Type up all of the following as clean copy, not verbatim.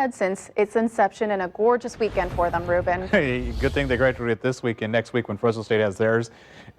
ahead since its inception, and a gorgeous weekend for them, Ruben. Hey, good thing they graduated this weekend. Next week when Fresno State has theirs,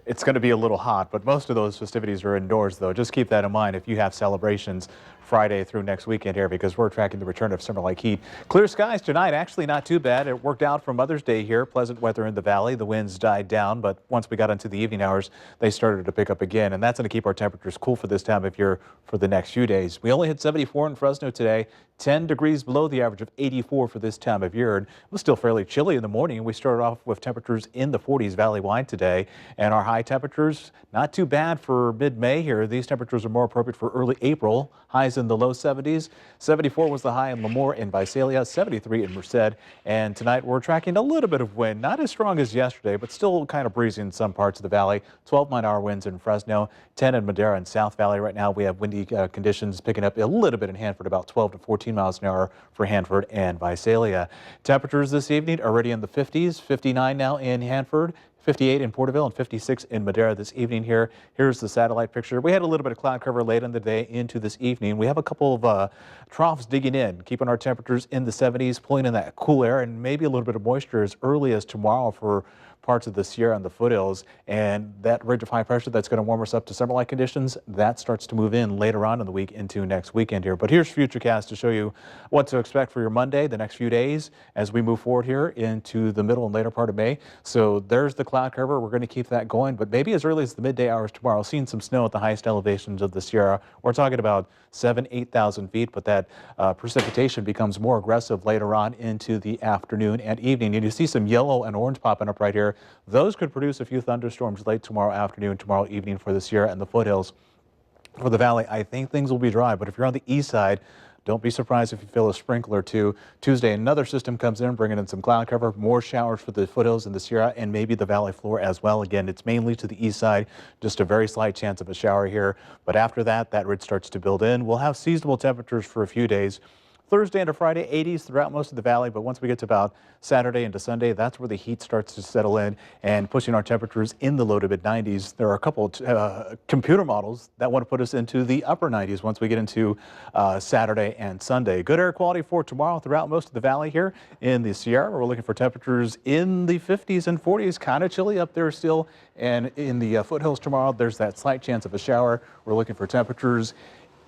it's going to be a little hot, but most of those festivities are indoors, though. Just keep that in mind if you have celebrations Friday through next weekend here, because we're tracking the return of summer-like heat. Clear skies tonight, actually not too bad. It worked out for Mother's Day here. Pleasant weather in the valley. The winds died down, but once we got into the evening hours, they started to pick up again, and that's going to keep our temperatures cool for this time of year for the next few days. We only hit 74 in Fresno today, 10 degrees below the average of 84 for this time of year. And it was still fairly chilly in the morning. We started off with temperatures in the 40s valley-wide today, and our high temperatures not too bad for mid-May here. These temperatures are more appropriate for early April. Highs in the low 70s. 74 was the high in Lemoore and Visalia, 73 in Merced. And tonight we're tracking a little bit of wind, not as strong as yesterday, but still kind of breezy in some parts of the valley. 12-mile-an-hour winds in Fresno, 10 in Madera and South Valley. Right now we have windy conditions picking up a little bit in Hanford, about 12 to 14 miles an hour for Hanford and Visalia. Temperatures this evening already in the 50s, 59 now in Hanford, 58 in Porterville, and 56 in Madera this evening here. Here's the satellite picture. We had a little bit of cloud cover late in the day into this evening. We have a couple of troughs digging in, keeping our temperatures in the 70s, pulling in that cool air, and maybe a little bit of moisture as early as tomorrow for parts of the Sierra and the foothills. And that ridge of high pressure that's going to warm us up to summer-like conditions, that starts to move in later on in the week into next weekend here. But here's Futurecast to show you what to expect for your Monday, the next few days, as we move forward here into the middle and later part of May. So there's the cloud cover. We're going to keep that going, but maybe as early as the midday hours tomorrow, seeing some snow at the highest elevations of the Sierra. We're talking about 8,000 feet, but that precipitation becomes more aggressive later on into the afternoon and evening. And you see some yellow and orange popping up right here. Those could produce a few thunderstorms late tomorrow afternoon, tomorrow evening for the Sierra and the foothills. For the valley, I think things will be dry, but if you're on the east side, don't be surprised if you feel a sprinkle or two. Tuesday, another system comes in, bringing in some cloud cover, more showers for the foothills and the Sierra, and maybe the valley floor as well. Again, it's mainly to the east side, just a very slight chance of a shower here. But after that, that ridge starts to build in. We'll have seasonable temperatures for a few days. Thursday into Friday, 80s throughout most of the valley, but once we get to about Saturday into Sunday, that's where the heat starts to settle in and pushing our temperatures in the low to mid 90s. There are a couple computer models that want to put us into the upper 90s once we get into Saturday and Sunday. Good air quality for tomorrow throughout most of the valley here in the Sierra. We're looking for temperatures in the 50s and 40s, kind of chilly up there still. And in the foothills tomorrow, there's that slight chance of a shower. We're looking for temperatures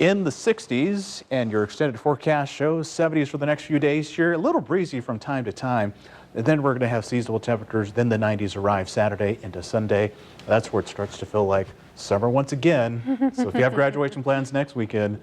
in the 60s, and your extended forecast shows 70s for the next few days here. A little breezy from time to time. And then we're going to have seasonal temperatures. Then the 90s arrive Saturday into Sunday. That's where it starts to feel like summer once again. So if you have graduation plans next weekend,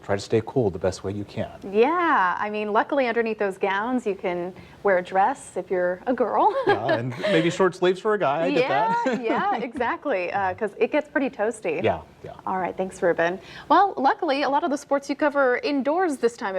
try to stay cool the best way you can. Yeah, I mean, luckily underneath those gowns, you can wear a dress if you're a girl. Yeah, and maybe short sleeves for a guy. I get that. Yeah, exactly, because it gets pretty toasty. Yeah. All right, thanks, Ruben. Well, luckily, a lot of the sports you cover indoors this time